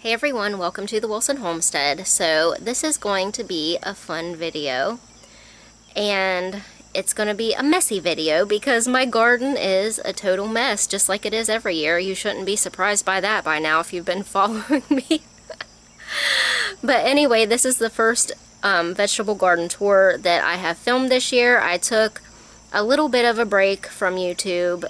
Hey everyone, welcome to the Wilson Homestead. So this is going to be a fun video, and it's going to be a messy video because my garden is a total mess, just like it is every year. You shouldn't be surprised by that by now if you've been following me. But anyway, this is the first vegetable garden tour that I have filmed this year. I took a little bit of a break from YouTube.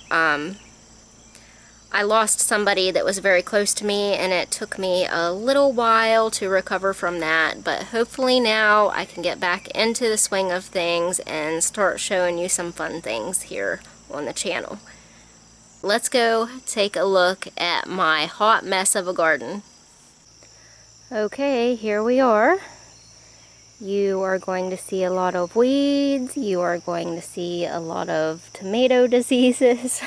I lost somebody that was very close to me, and it took me a little while to recover from that, but hopefully now I can get back into the swing of things and start showing you some fun things here on the channel. Let's go take a look at my hot mess of a garden. Okay, here we are. You are going to see a lot of weeds. You are going to see a lot of tomato diseases.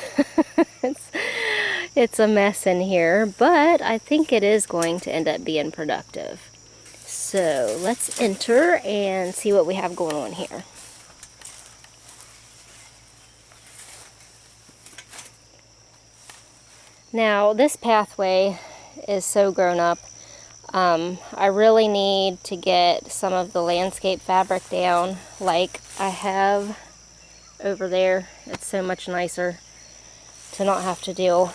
It's a mess in here, but I think it is going to end up being productive. So let's enter and see what we have going on here. Now, this pathway is so grown up. I really need to get some of the landscape fabric down like I have over there. It's so much nicer to not have to deal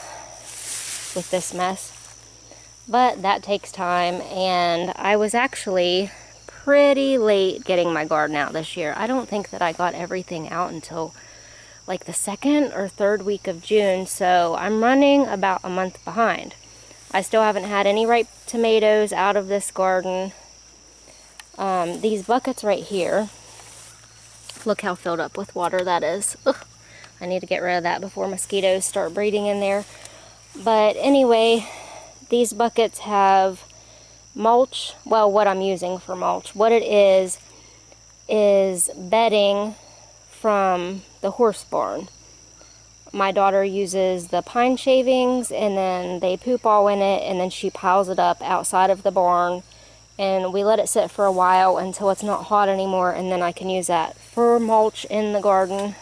with this mess. But that takes time, and I was actually pretty late getting my garden out this year. I don't think that I got everything out until like the 2nd or 3rd week of June, so I'm running about a month behind. I still haven't had any ripe tomatoes out of this garden. These buckets right here, look how filled up with water that is. Ugh, I need to get rid of that before mosquitoes start breeding in there. But anyway, these buckets have mulch. Well, what I'm using for mulch, what it is bedding from the horse barn. My daughter uses the pine shavings, and then they poop all in it, and then she piles it up outside of the barn, and we let it sit for a while until it's not hot anymore, and then I can use that for mulch in the garden.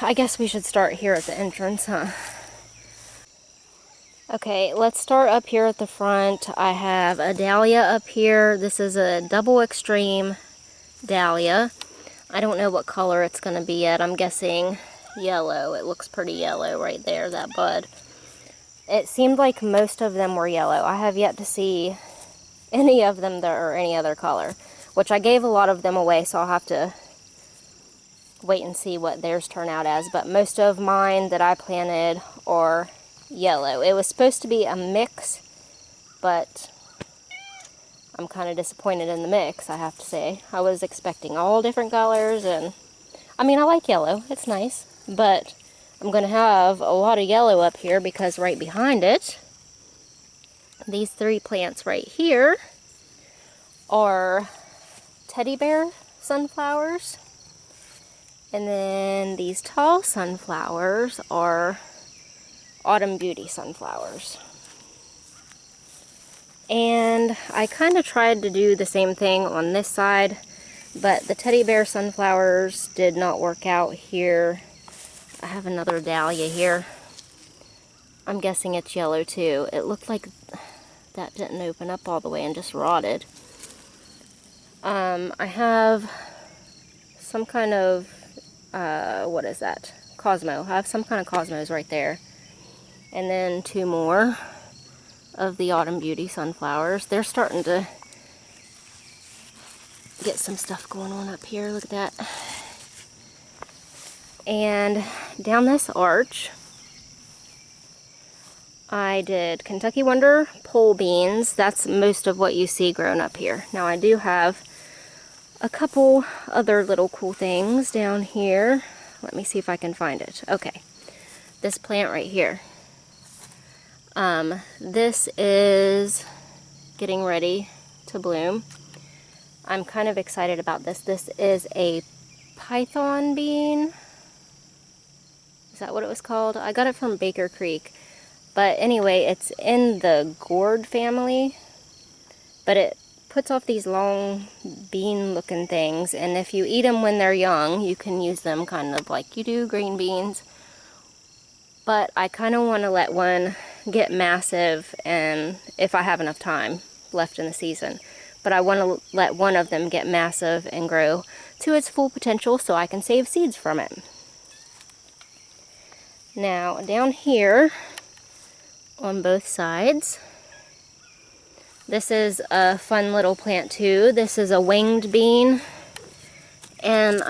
I guess we should start here at the entrance, huh? Okay, let's start up here at the front. I have a dahlia up here. This is a double extreme dahlia. I don't know what color it's going to be yet. I'm guessing yellow. It looks pretty yellow right there, that bud. It seemed like most of them were yellow. I have yet to see any of them that are any other color, which I gave a lot of them away, so I'll have to wait and see what theirs turn out as. But most of mine that I planted are yellow. It was supposed to be a mix, but I'm kind of disappointed in the mix, I have to say. I was expecting all different colors, and I mean, I like yellow, it's nice, but I'm going to have a lot of yellow up here because right behind it, these 3 plants right here are teddy bear sunflowers, and then these tall sunflowers are autumn beauty sunflowers. And I kind of tried to do the same thing on this side, but the teddy bear sunflowers did not work out here. I have another dahlia here. I'm guessing it's yellow too. It looked like that didn't open up all the way and just rotted. I have some kind of, what is that? Cosmo. I have some kind of cosmos right there. And then 2 more of the autumn beauty sunflowers. They're starting to get some stuff going on up here. Look at that. And down this arch, I did Kentucky Wonder pole beans. That's most of what you see grown up here. Now I do have a couple other little cool things down here. Let me see if I can find it. Okay, this plant right here. This is getting ready to bloom. I'm kind of excited about this. This is a python bean. Is that what it was called? I got it from Baker Creek. But anyway, it's in the gourd family. But it puts off these long bean looking things. And if you eat them when they're young, you can use them kind of like you do green beans. But I kind of want to let one get massive, and if I have enough time left in the season. But I want to let one of them get massive and grow to its full potential so I can save seeds from it. Now down here on both sides, this is a fun little plant too. This is a winged bean, and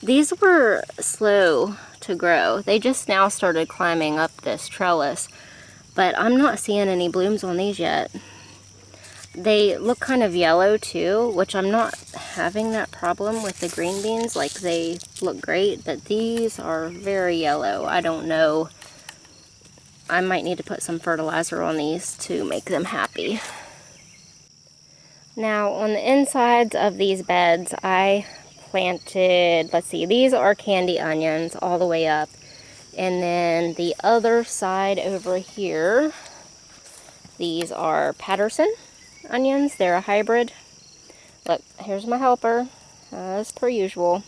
these were slow to grow. They just now started climbing up this trellis, but I'm not seeing any blooms on these yet. They look kind of yellow too, which I'm not having that problem with the green beans. Like, they look great, but these are very yellow. I don't know. I might need to put some fertilizer on these to make them happy. Now, on the insides of these beds, I planted, let's see, these are candy onions all the way up. And then the other side over here, these are Patterson onions. They're a hybrid. Look, here's my helper, as per usual.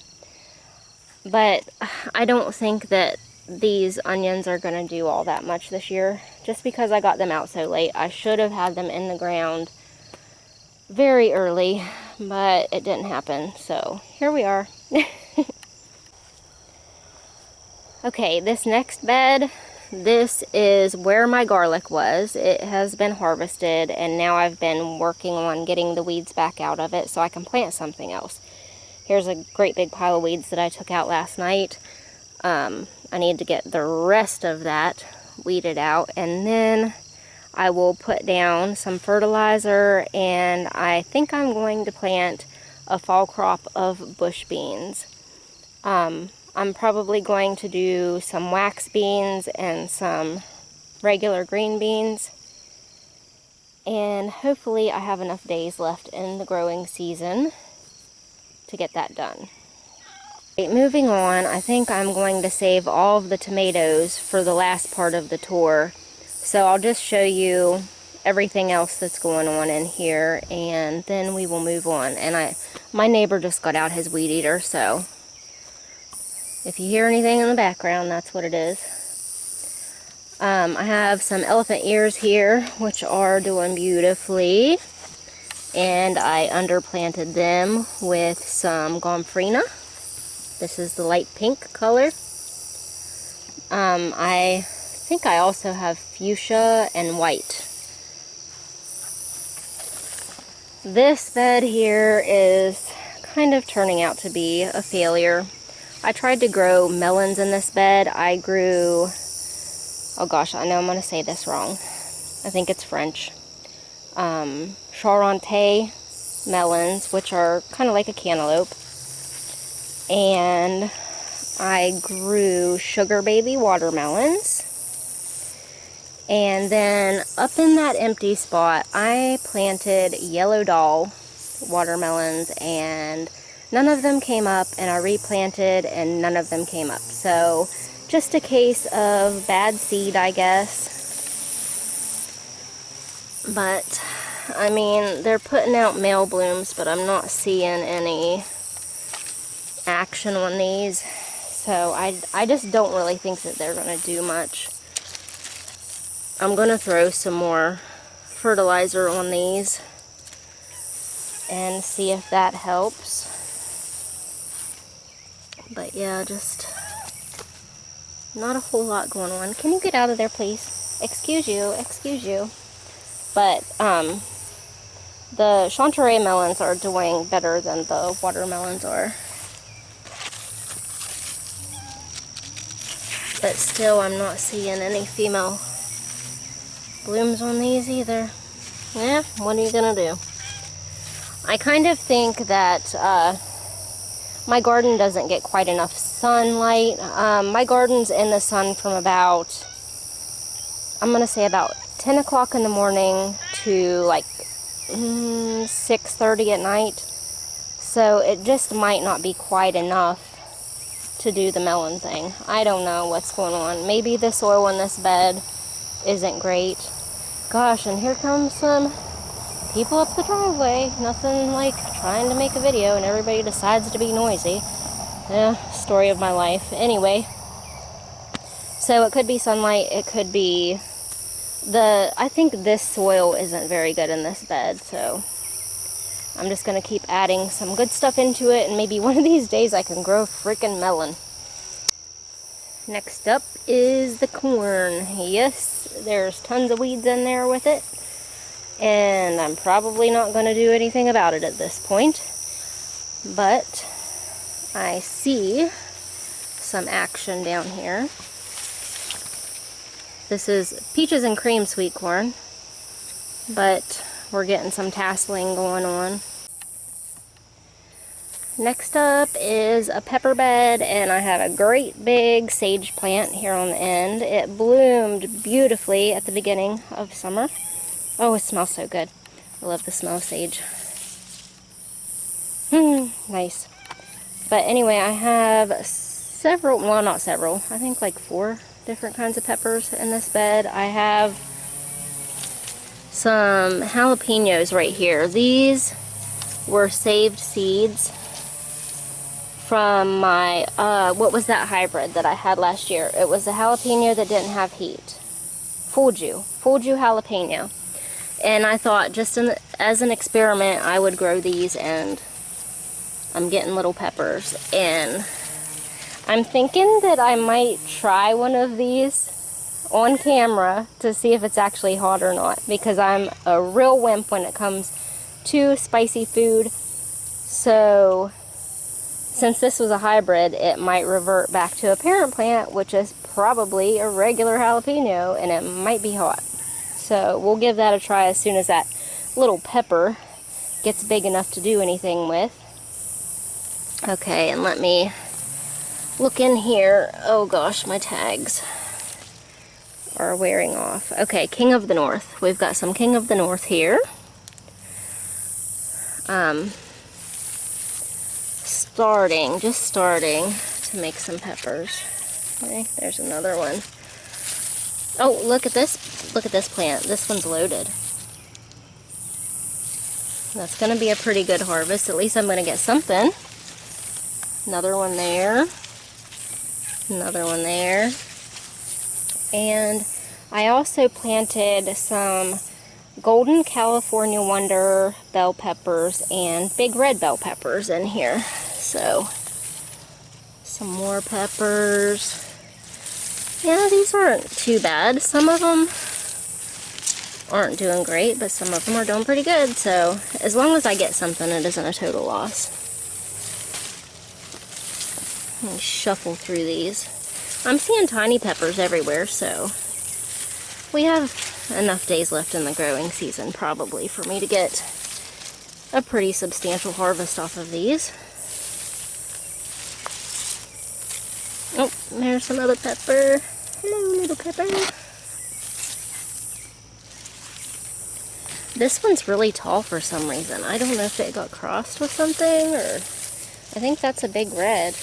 But I don't think that these onions are going to do all that much this year, just because I got them out so late. I should have had them in the ground very early, but it didn't happen, so here we are. Okay, this next bed, this is where my garlic was. It has been harvested, and now I've been working on getting the weeds back out of it so I can plant something else. Here's a great big pile of weeds that I took out last night. I need to get the rest of that weeded out, and then I will put down some fertilizer, and I think I'm going to plant a fall crop of bush beans. I'm probably going to do some wax beans and some regular green beans, and hopefully I have enough days left in the growing season to get that done. Moving on, I think I'm going to save all of the tomatoes for the last part of the tour. So I'll just show you everything else that's going on in here, and then we will move on. And my neighbor just got out his weed eater, so if you hear anything in the background, that's what it is. I have some elephant ears here, which are doing beautifully. And I underplanted them with some gomphrena. This is the light pink color. I think I also have fuchsia and white. This bed here is kind of turning out to be a failure. I tried to grow melons in this bed. I grew, oh gosh, I know I'm going to say this wrong. I think it's French. Charente melons, which are kind of like a cantaloupe. And I grew sugar baby watermelons. And then up in that empty spot, I planted yellow doll watermelons, and none of them came up, and I replanted and none of them came up. So just a case of bad seed, I guess. But I mean, they're putting out male blooms, but I'm not seeing any action on these. So I just don't really think that they're going to do much. I'm going to throw some more fertilizer on these and see if that helps. But yeah, just not a whole lot going on. Can you get out of there, please? Excuse you, excuse you. But the Chanterelle melons are doing better than the watermelons are. But still, I'm not seeing any female blooms on these either. Yeah, what are you gonna do? I kind of think that my garden doesn't get quite enough sunlight. My garden's in the sun from about, I'm gonna say about 10 o'clock in the morning to like 6:30 at night. So it just might not be quite enough to do the melon thing. I don't know what's going on. Maybe the soil in this bed isn't great. Gosh, and here comes some people up the driveway. Nothing like trying to make a video and everybody decides to be noisy. Story of my life. Anyway, so it could be sunlight, it could be I think this soil isn't very good in this bed, so I'm just going to keep adding some good stuff into it, and maybe one of these days I can grow a freaking melon. Next up is the corn. Yes, there's tons of weeds in there with it, and I'm probably not going to do anything about it at this point, but I see some action down here. This is peaches and cream sweet corn, but we're getting some tasseling going on. Next up is a pepper bed, and I have a great big sage plant here on the end. It bloomed beautifully at the beginning of summer. Oh, it smells so good. I love the smell of sage. Nice. But anyway, I have several, well, not several, I think like 4 different kinds of peppers in this bed. I have some jalapenos right here. These were saved seeds from my, what was that hybrid that I had last year? It was a jalapeno that didn't have heat. Fuju jalapeno. And I thought, just as an experiment, I would grow these, and I'm getting little peppers. And I'm thinking that I might try one of these on camera to see if it's actually hot or not, because I'm a real wimp when it comes to spicy food. So since this was a hybrid, it might revert back to a parent plant, which is probably a regular jalapeno, and it might be hot. So we'll give that a try as soon as that little pepper gets big enough to do anything with. Okay, and let me look in here. Oh gosh, my tags are wearing off. Okay, King of the North. We've got some King of the North here. Just starting to make some peppers. Okay, there's another one. Oh, look at this. Look at this plant. This one's loaded. That's going to be a pretty good harvest. At least I'm going to get something. Another one there. Another one there. And I also planted some Golden California Wonder bell peppers and big red bell peppers in here. So, some more peppers. Yeah, these aren't too bad. Some of them aren't doing great, but some of them are doing pretty good. So, as long as I get something, it isn't a total loss. Let me shuffle through these. I'm seeing tiny peppers everywhere, so we have enough days left in the growing season probably for me to get a pretty substantial harvest off of these. Oh, there's another pepper. Hello, little pepper. This one's really tall for some reason. I don't know if it got crossed with something, or I think that's a big red.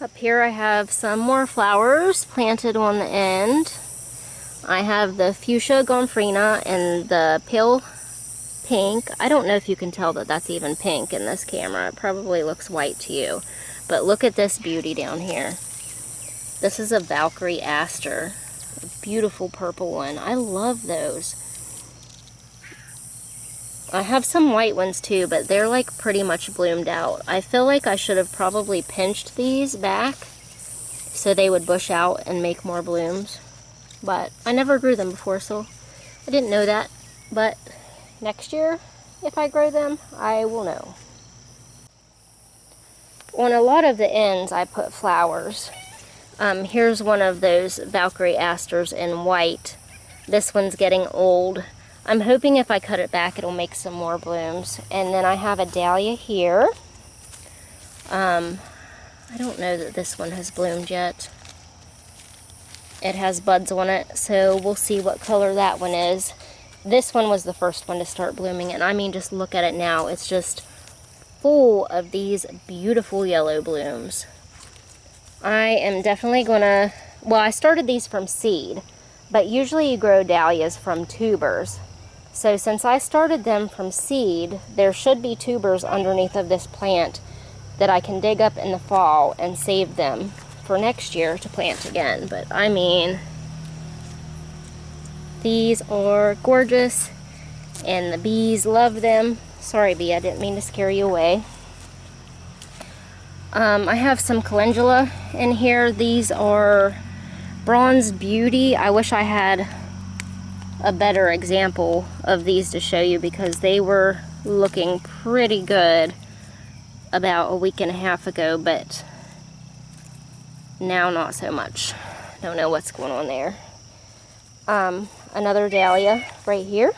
Up here I have some more flowers planted on the end. I have the fuchsia gomphrena and the pale pink. I don't know if you can tell that that's even pink in this camera. It probably looks white to you. But look at this beauty down here. This is a Valkyrie aster. A beautiful purple one. I love those. I have some white ones too, but they're like pretty much bloomed out. I feel like I should have probably pinched these back so they would bush out and make more blooms. But I never grew them before, so I didn't know that. But next year, if I grow them, I will know. On a lot of the ends, I put flowers. Here's one of those Valkyrie asters in white. This one's getting old. I'm hoping if I cut it back, it'll make some more blooms. And then I have a dahlia here. I don't know that this one has bloomed yet. It has buds on it, so we'll see what color that one is. This one was the first one to start blooming, and I mean, just look at it now. It's just full of these beautiful yellow blooms. I am definitely gonna, well, I started these from seed, but usually you grow dahlias from tubers. So since I started them from seed, there should be tubers underneath of this plant that I can dig up in the fall and save them for next year to plant again. But I mean, These are gorgeous, and the bees love them. Sorry, bee, I didn't mean to scare you away. I have some calendula in here. These are Bronze Beauty. I wish I had a better example of these to show you, because they were looking pretty good about a week and a half ago, but now not so much. Don't know what's going on there. Another dahlia right here.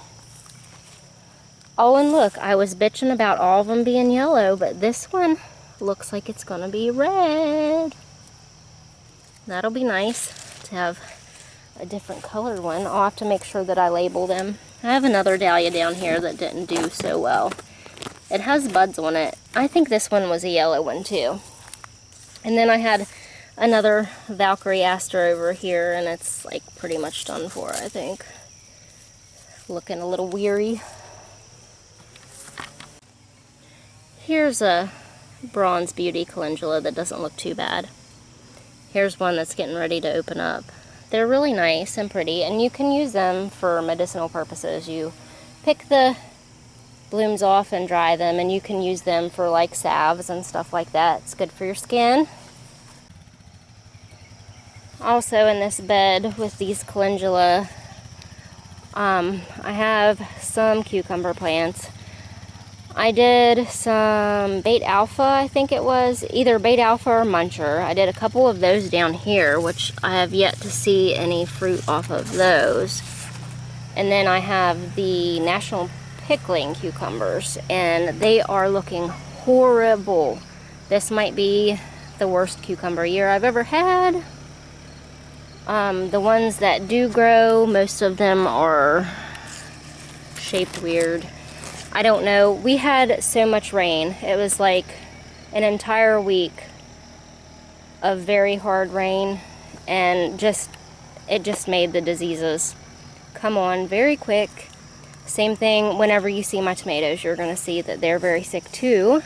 Oh, and look, I was bitching about all of them being yellow, but this one looks like it's gonna be red. That'll be nice to have a different colored one. I'll have to make sure that I label them. I have another dahlia down here that didn't do so well. It has buds on it. I think this one was a yellow one too. And then I had another Valkyrie Aster over here, and it's like pretty much done for, I think. Looking a little weary. Here's a Bronze Beauty calendula that doesn't look too bad. Here's one that's getting ready to open up. They're really nice and pretty, and you can use them for medicinal purposes. You pick the blooms off and dry them, and you can use them for like salves and stuff like that. It's good for your skin. Also in this bed with these calendula, I have some cucumber plants. I did some Bait Alpha, I think it was, either Bait Alpha or Muncher. I did a couple of those down here, which I have yet to see any fruit off of those. And then I have the National Pickling cucumbers, and they are looking horrible. This might be the worst cucumber year I've ever had. The ones that do grow, most of them are shaped weird. I don't know. We had so much rain. It was like an entire week of very hard rain, and it just made the diseases come on very quick. Same thing whenever you see my tomatoes, you're going to see that they're very sick too.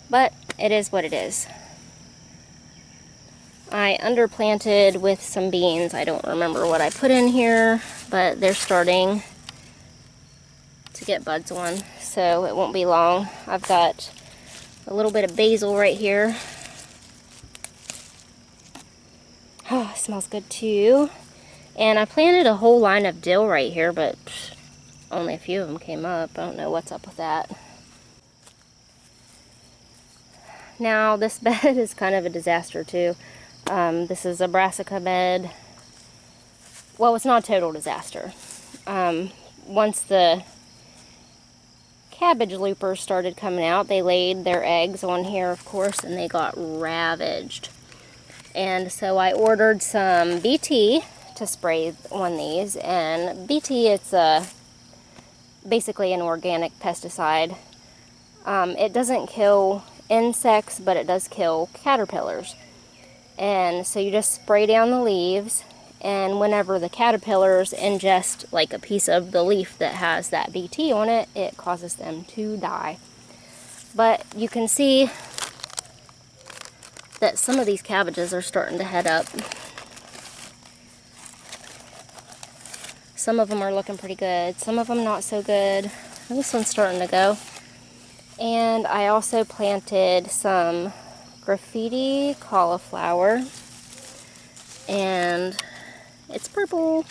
But it is what it is. I underplanted with some beans. I don't remember what I put in here, but they're starting to get buds on, so it won't be long. I've got a little bit of basil right here. Oh, it smells good too. And I planted a whole line of dill right here, but only a few of them came up. I don't know what's up with that. Now this bed is kind of a disaster too. This is a Brassica bed. Well, it's not a total disaster. Once the cabbage loopers started coming out, they laid their eggs on here, of course, and they got ravaged. And so I ordered some BT to spray on these, and BT, it's basically an organic pesticide. It doesn't kill insects, but it does kill caterpillars. And so you just spray down the leaves, and whenever the caterpillars ingest like a piece of the leaf that has that BT on it, it causes them to die. But you can see that some of these cabbages are starting to head up. Some of them are looking pretty good, some of them not so good. This one's starting to go. And I also planted some graffiti cauliflower, and it's purple.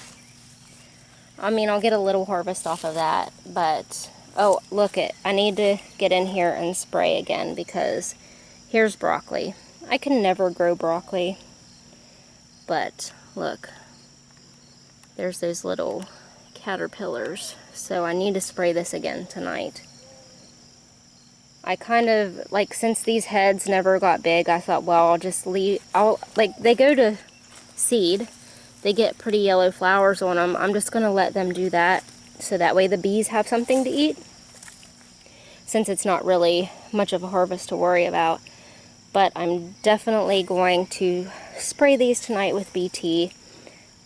I mean, I'll get a little harvest off of that, but oh, look it. I need to get in here and spray again, because here's broccoli. I can never grow broccoli, but look, there's those little caterpillars. So I need to spray this again tonight. I kind of, like, since these heads never got big, I thought, well, I'll just leave, like, they go to seed. They get pretty yellow flowers on them. I'm just going to let them do that, so that way the bees have something to eat, since it's not really much of a harvest to worry about. But I'm definitely going to spray these tonight with BT,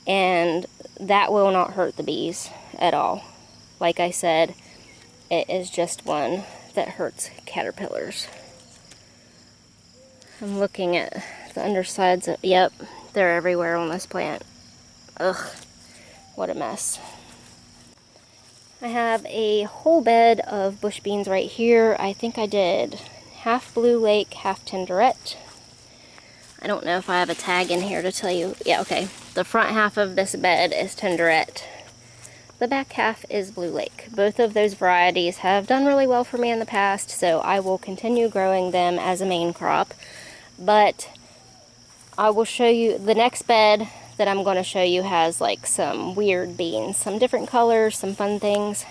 and that will not hurt the bees at all. Like I said, it is just one that hurts caterpillars. I'm looking at the undersides of, yep, they're everywhere on this plant. Ugh. What a mess. I have a whole bed of bush beans right here. I think I did half Blue Lake, half Tenderette. I don't know if I have a tag in here to tell you. Yeah, okay. The front half of this bed is Tenderette. The back half is Blue Lake. Both of those varieties have done really well for me in the past, so I will continue growing them as a main crop. But I will show you, the next bed that I'm going to show you has like some weird beans, some different colors, some fun things.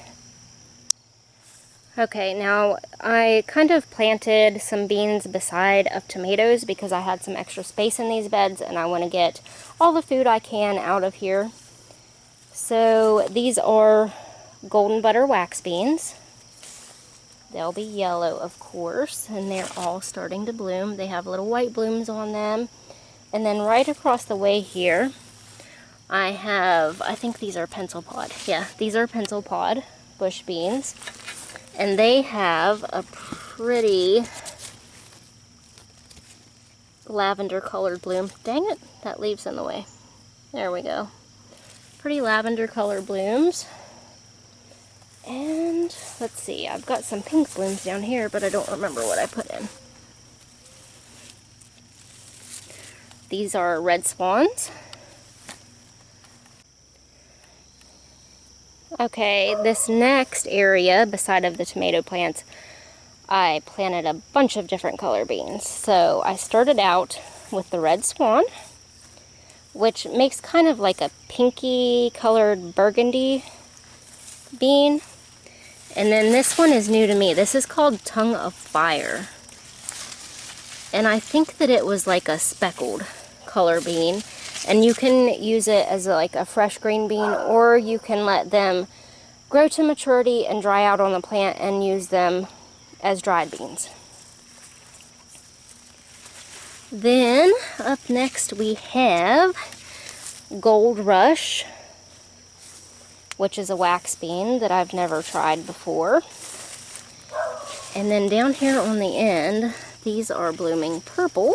Okay, now I kind of planted some beans beside of tomatoes because I had some extra space in these beds and I want to get all the food I can out of here. So these are golden butter wax beans. They'll be yellow, of course, and they're all starting to bloom. They have little white blooms on them. And then right across the way here, I have, I think these are pencil pod. Yeah, these are pencil pod bush beans. And they have a pretty lavender colored bloom. Dang it, that leaf's in the way. There we go. Pretty lavender colored blooms. And let's see, I've got some pink blooms down here, but I don't remember what I put in. These are red swans. Okay, this next area, beside of the tomato plants, I planted a bunch of different color beans. So I started out with the red swan, which makes kind of like a pinky colored burgundy bean. And then this one is new to me. This is called Tongue of Fire. And I think that it was like a speckled color bean. And you can use it as like a fresh green bean, or you can let them grow to maturity and dry out on the plant and use them as dried beans. Then up next we have Gold Rush, which is a wax bean that I've never tried before. And then down here on the end, these are blooming purple.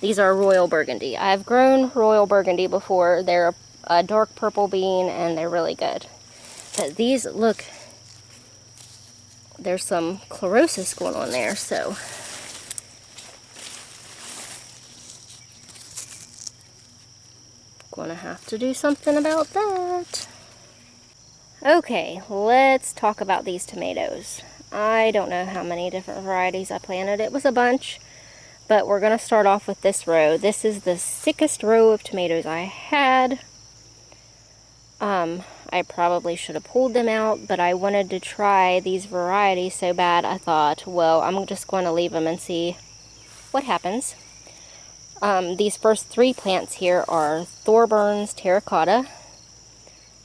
These are Royal Burgundy. I've grown Royal Burgundy before. They're a dark purple bean and they're really good. But these, look, there's some chlorosis going on there, so. Gonna have to do something about that. Okay, let's talk about these tomatoes. I don't know how many different varieties I planted. It was a bunch. But we're going to start off with this row. This is the sickest row of tomatoes I had. I probably should have pulled them out, but I wanted to try these varieties so bad I thought, well, I'm just going to leave them and see what happens. These first three plants here are Thorburns terracotta.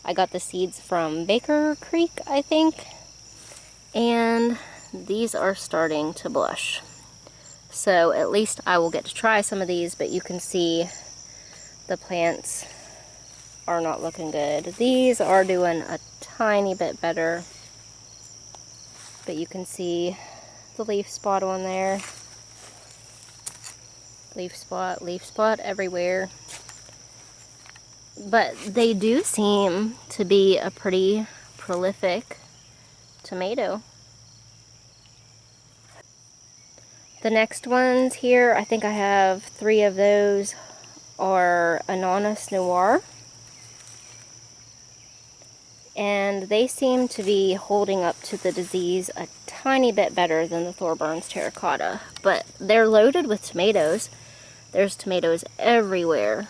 I got the seeds from Baker Creek, I think. And these are starting to blush. So at least I will get to try some of these, but you can see the plants are not looking good. These are doing a tiny bit better, but you can see the leaf spot on there. Leaf spot everywhere. But they do seem to be a pretty prolific tomato. The next ones here, I think I have 3 of those, are Ananas Noir. And they seem to be holding up to the disease a tiny bit better than the Thorburns terracotta. But they're loaded with tomatoes. There's tomatoes everywhere.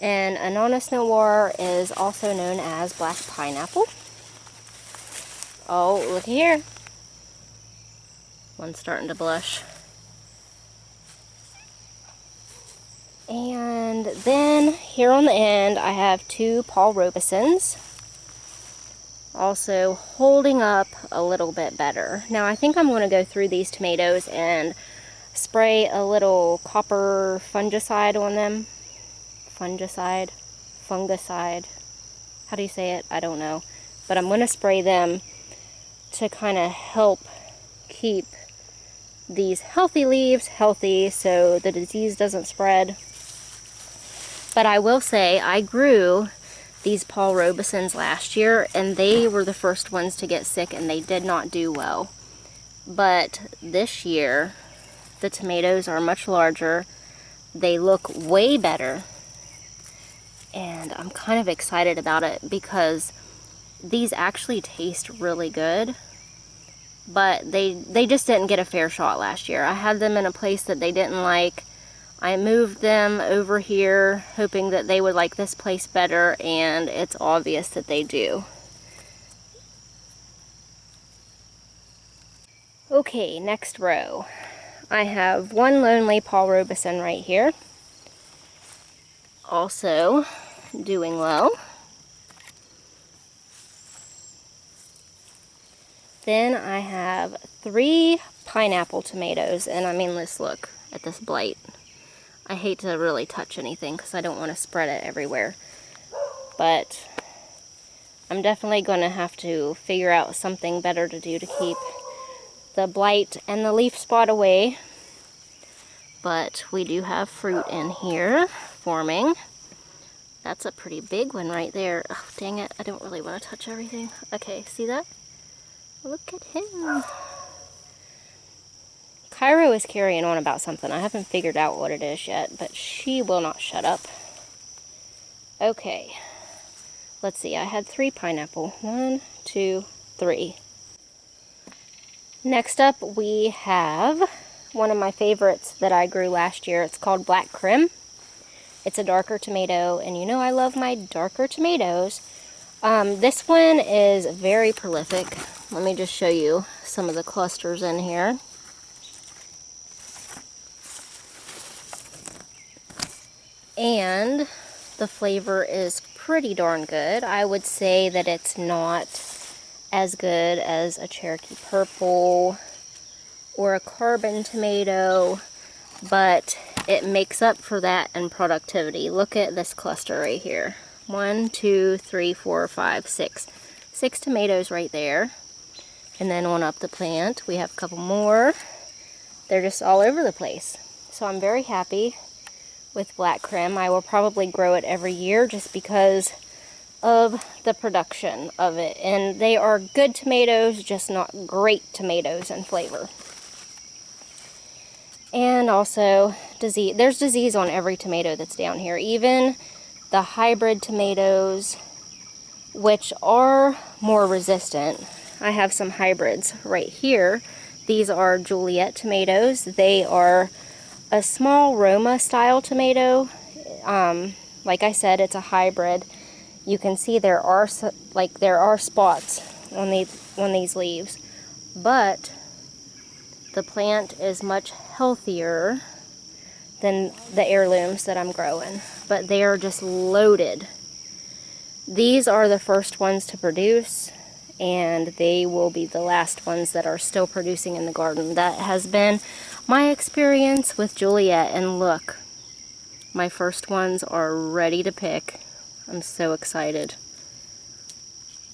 And Ananas Noir is also known as black pineapple. Oh, look here. One's starting to blush. And then here on the end I have 2 Paul Robesons, also holding up a little bit better. Now I think I'm going to go through these tomatoes and spray a little copper fungicide on them. Fungicide? How do you say it? I don't know. But I'm going to spray them to kind of help keep these healthy leaves healthy so the disease doesn't spread. But I will say, I grew these Paul Robesons last year, and they were the first ones to get sick, and they did not do well. But this year, the tomatoes are much larger. They look way better. And I'm kind of excited about it because these actually taste really good. But they just didn't get a fair shot last year. I had them in a place that they didn't like. I moved them over here hoping that they would like this place better, and it's obvious that they do. Okay, next row. I have one lonely Paul Robeson right here. Also doing well. Then I have 3 pineapple tomatoes, and I mean, let's look at this blight. I hate to really touch anything because I don't want to spread it everywhere. But I'm definitely going to have to figure out something better to do to keep the blight and the leaf spot away. But we do have fruit in here forming. That's a pretty big one right there. Oh, dang it, I don't really want to touch everything. Okay, see that? Look at him. Cairo is carrying on about something. I haven't figured out what it is yet, but she will not shut up. Okay. Let's see, I had 3 pineapple. 1, 2, 3. Next up, we have one of my favorites that I grew last year. It's called Black Creme. It's a darker tomato, and you know I love my darker tomatoes. This one is very prolific. Let me just show you some of the clusters in here. And the flavor is pretty darn good. I would say that it's not as good as a Cherokee Purple or a Carbon tomato, but it makes up for that in productivity. Look at this cluster right here. 1, 2, 3, 4, 5, 6. 6 tomatoes right there. And then on up the plant, we have a couple more. They're just all over the place. So I'm very happy with Black Creme. I will probably grow it every year just because of the production of it. And they are good tomatoes, just not great tomatoes in flavor. And also, disease. There's disease on every tomato that's down here. Even the hybrid tomatoes, which are more resistant. I have some hybrids right here. These are Juliet tomatoes. They are a small Roma style tomato. Like I said, it's a hybrid. You can see there are spots on these leaves, but the plant is much healthier than the heirlooms that I'm growing, but they are just loaded. These are the first ones to produce, and they will be the last ones that are still producing in the garden. That has been my experience with Juliet, and look, my first ones are ready to pick. I'm so excited.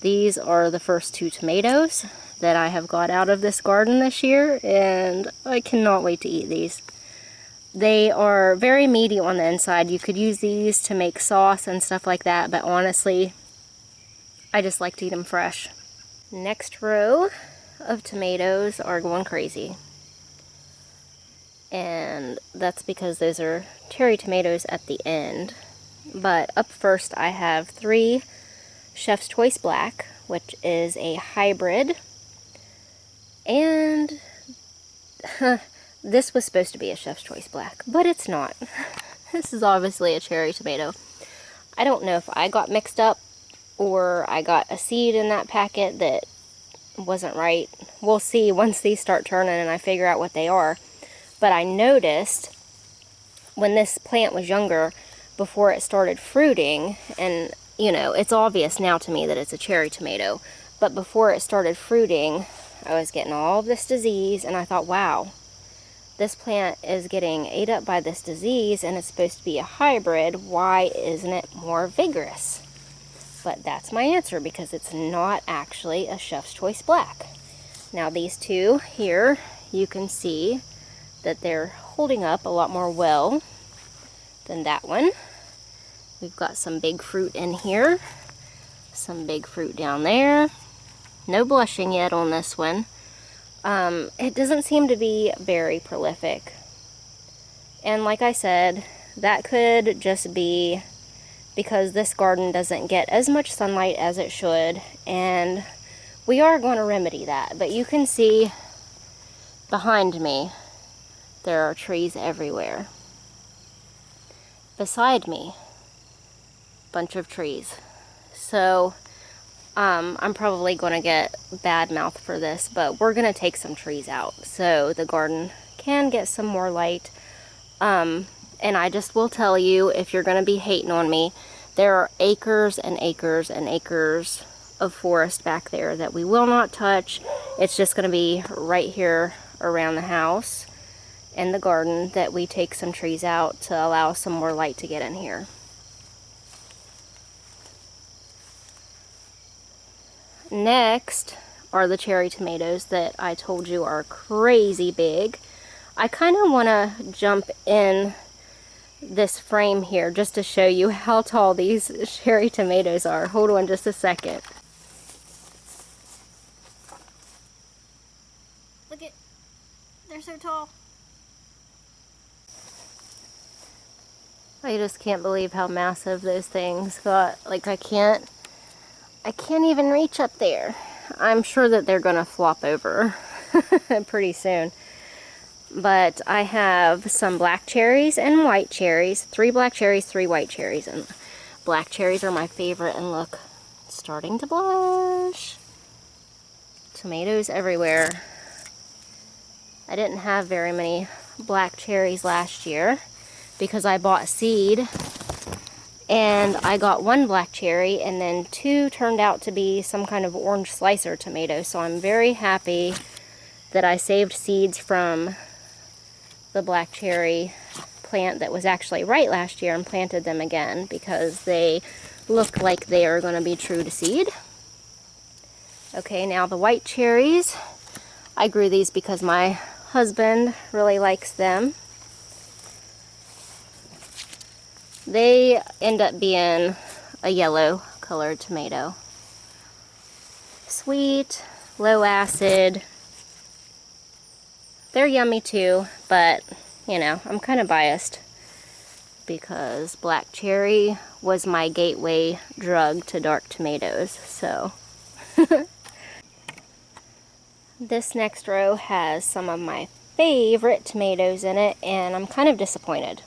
These are the first 2 tomatoes that I have got out of this garden this year, and I cannot wait to eat these. They are very meaty on the inside. You could use these to make sauce and stuff like that, but honestly, I just like to eat them fresh. Next row of tomatoes are going crazy. And that's because those are cherry tomatoes at the end. But up first I have 3 Chef's Choice Black, which is a hybrid. And this was supposed to be a Chef's Choice Black, but it's not. This is obviously a cherry tomato. I don't know if I got mixed up or I got a seed in that packet that wasn't right. We'll see once these start turning and I figure out what they are. But I noticed when this plant was younger, before it started fruiting, and you know, it's obvious now to me that it's a cherry tomato, but before it started fruiting, I was getting all of this disease, and I thought, wow, this plant is getting ate up by this disease, and it's supposed to be a hybrid. Why isn't it more vigorous? But that's my answer, because it's not actually a Chef's Choice Black. Now these 2 here, you can see that they're holding up a lot more well than that one. We've got some big fruit in here, some big fruit down there. No blushing yet on this one. It doesn't seem to be very prolific. And like I said, that could just be because this garden doesn't get as much sunlight as it should, and we are going to remedy that. But you can see behind me, there are trees everywhere. Beside me, bunch of trees. So I'm probably going to get bad mouth for this, but we're going to take some trees out so the garden can get some more light. And I just will tell you, if you're going to be hating on me, there are acres and acres and acres of forest back there that we will not touch. It's just going to be right here around the house and the garden that we take some trees out to allow some more light to get in here. Next are the cherry tomatoes that I told you are crazy big. I kind of want to jump in this frame here just to show you how tall these cherry tomatoes are. Hold on just a second. Look at, they're so tall. I just can't believe how massive those things got. Like, I can't even reach up there. I'm sure that they're gonna flop over pretty soon. But I have some black cherries and white cherries. 3 black cherries, 3 white cherries. And black cherries are my favorite. And look, it's starting to blush. Tomatoes everywhere. I didn't have very many black cherries last year because I bought seed. And I got 1 black cherry, and then 2 turned out to be some kind of orange slicer tomato. So I'm very happy that I saved seeds from the black cherry plant that was actually right last year and planted them again, because they look like they are going to be true to seed. Okay, now the white cherries. I grew these because my husband really likes them. They end up being a yellow colored tomato. Sweet, low acid. They're yummy too, but you know, I'm kind of biased because black cherry was my gateway drug to dark tomatoes, so. This next row has some of my favorite tomatoes in it, and I'm kind of disappointed.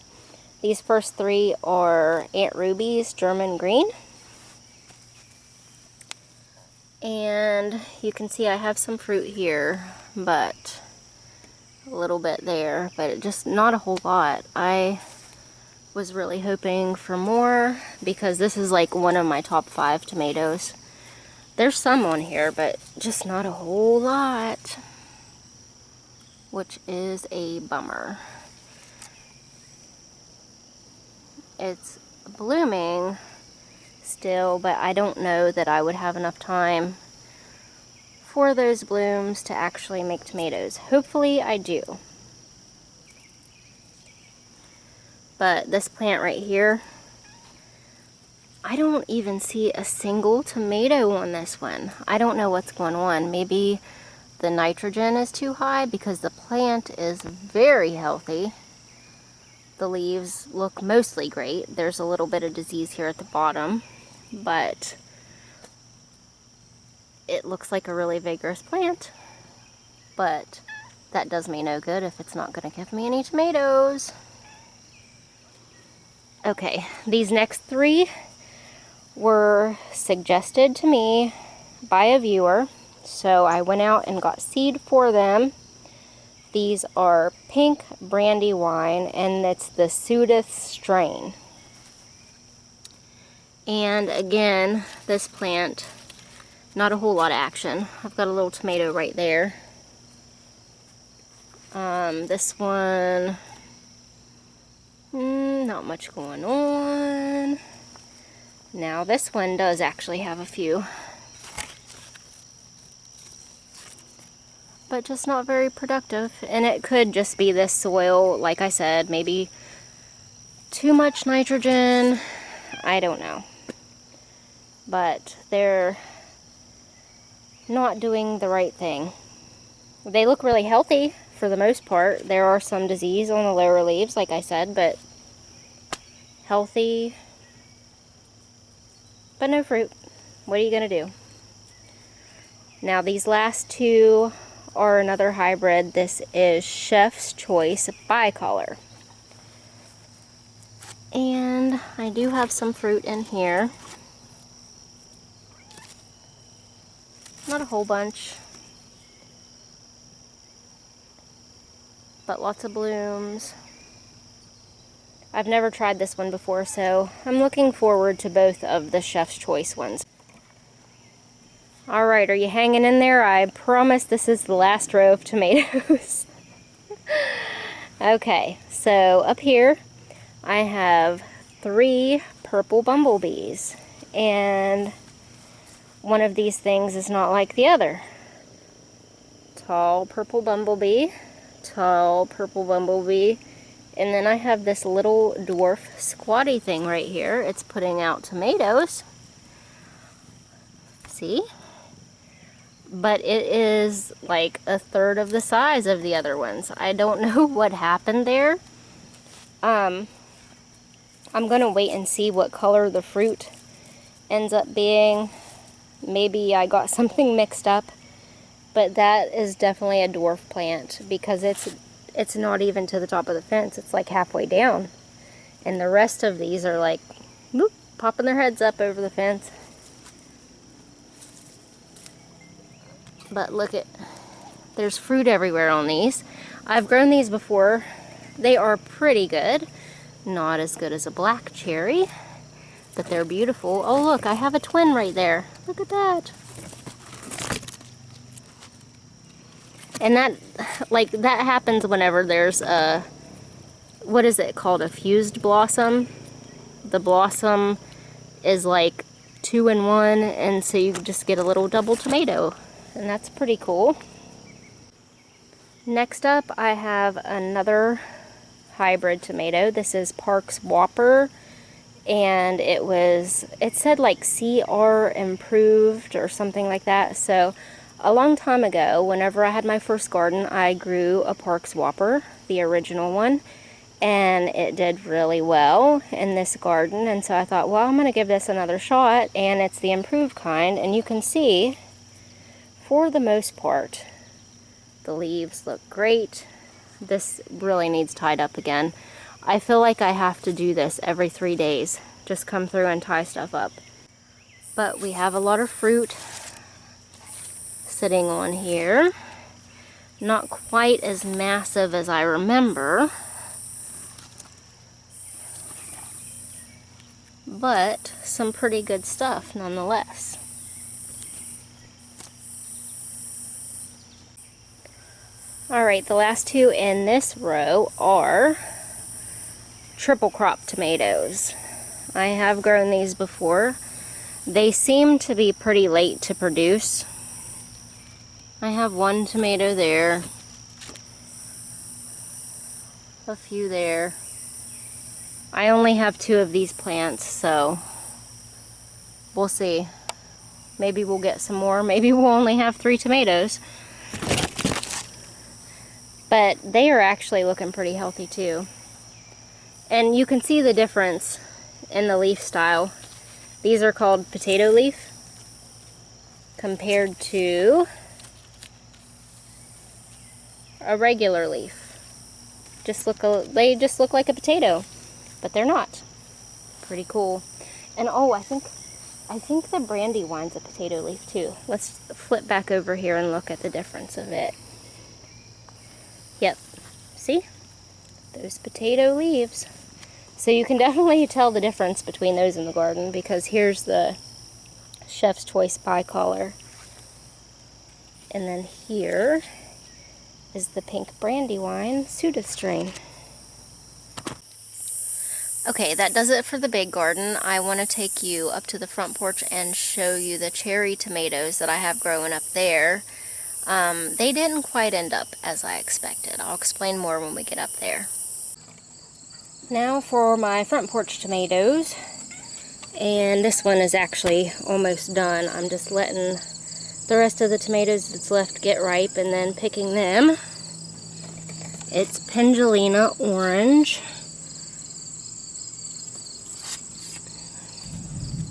These first 3 are Aunt Ruby's German Green. And you can see I have some fruit here, but a little bit there, but just not a whole lot. I was really hoping for more because this is like one of my top 5 tomatoes. There's some on here, but just not a whole lot, which is a bummer. It's blooming still, but I don't know that I would have enough time for those blooms to actually make tomatoes. Hopefully I do. But this plant right here, I don't even see a single tomato on this one. I don't know what's going on. Maybe the nitrogen is too high because the plant is very healthy. The leaves look mostly great. There's a little bit of disease here at the bottom, but it looks like a really vigorous plant. But that does me no good if it's not going to give me any tomatoes. Okay, these next 3 were suggested to me by a viewer, so I went out and got seed for them. These are pink brandy wine, and it's the Sudeth strain. And again, this plant, not a whole lot of action. I've got a little tomato right there. This one, not much going on. Now this one does actually have a few, but just not very productive. And it could just be this soil, like I said, maybe too much nitrogen. I don't know. But they're not doing the right thing. They look really healthy for the most part. There are some disease on the lower leaves, like I said, but healthy, but no fruit. What are you going to do? Now these last two are another hybrid. This is Chef's Choice Bicolor. And I do have some fruit in here. Not a whole bunch, but lots of blooms. I've never tried this one before, so I'm looking forward to both of the Chef's Choice ones. Alright, are you hanging in there? I promise this is the last row of tomatoes. Okay, so up here I have 3 purple bumblebees, and one of these things is not like the other. Tall purple bumblebee, tall purple bumblebee, and then I have this little dwarf squatty thing right here. It's putting out tomatoes. See? But it is like a third of the size of the other ones. I don't know what happened there. I'm gonna wait and see what color the fruit ends up being. Maybe I got something mixed up, but that is definitely a dwarf plant because it's not even to the top of the fence. It's like halfway down, and the rest of these are like whoop, popping their heads up over the fence. But look at, there's fruit everywhere on these. I've grown these before. They are pretty good. Not as good as a black cherry, but they're beautiful. Oh look, I have a twin right there. Look at that. And that happens whenever there's a, what is it called, a fused blossom. The blossom is like 2 in 1, and so you just get a little double tomato. And that's pretty cool. Next up, I have another hybrid tomato. This is Park's Whopper, and it said like CR improved or something like that. So a long time ago, whenever I had my first garden, I grew a Park's Whopper, the original one, and it did really well in this garden. And so I thought, well, I'm going to give this another shot, and it's the improved kind, and you can see for the most part, the leaves look great. This really needs tied up again. I feel like I have to do this every 3 days. Just come through and tie stuff up. But we have a lot of fruit sitting on here. Not quite as massive as I remember, but some pretty good stuff nonetheless. Alright, the last two in this row are triple crop tomatoes. I have grown these before. They seem to be pretty late to produce. I have 1 tomato there, a few there. I only have 2 of these plants, so we'll see. Maybe we'll get some more. Maybe we'll only have 3 tomatoes. But they are actually looking pretty healthy too. And you can see the difference in the leaf style. These are called potato leaf compared to a regular leaf. They just look like a potato, but they're not. Pretty cool. And oh, I think the Brandy wine's a potato leaf too. Let's flip back over here and look at the difference of it. Yep, see? Those potato leaves. So you can definitely tell the difference between those in the garden, because here's the Chef's Choice Bicolor. And then here is the pink Brandy wine pseudo strain. Okay, that does it for the big garden. I want to take you up to the front porch and show you the cherry tomatoes that I have growing up there. They didn't quite end up as I expected. I'll explain more when we get up there. Now for my front porch tomatoes. And this one is actually almost done. I'm just letting the rest of the tomatoes that's left get ripe and then picking them. It's Pendulina Orange.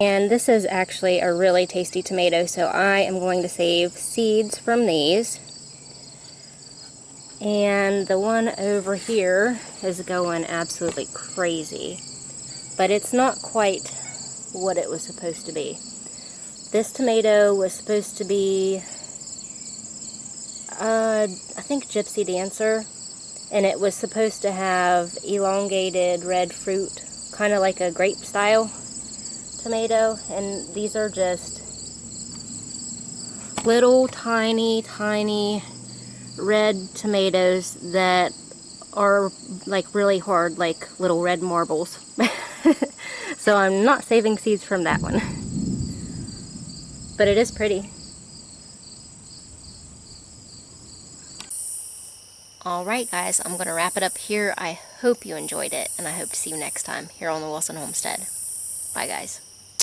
And this is actually a really tasty tomato, so I am going to save seeds from these. And the one over here is going absolutely crazy. But it's not quite what it was supposed to be. This tomato was supposed to be, I think Gypsy Dancer. And it was supposed to have elongated red fruit, kind of like a grape style tomato, and these are just little tiny red tomatoes that are like really hard, like little red marbles. So I'm not saving seeds from that one, but it is pretty. Alright guys, I'm going to wrap it up here. I hope you enjoyed it, and I hope to see you next time here on the Wilson Homestead. Bye guys.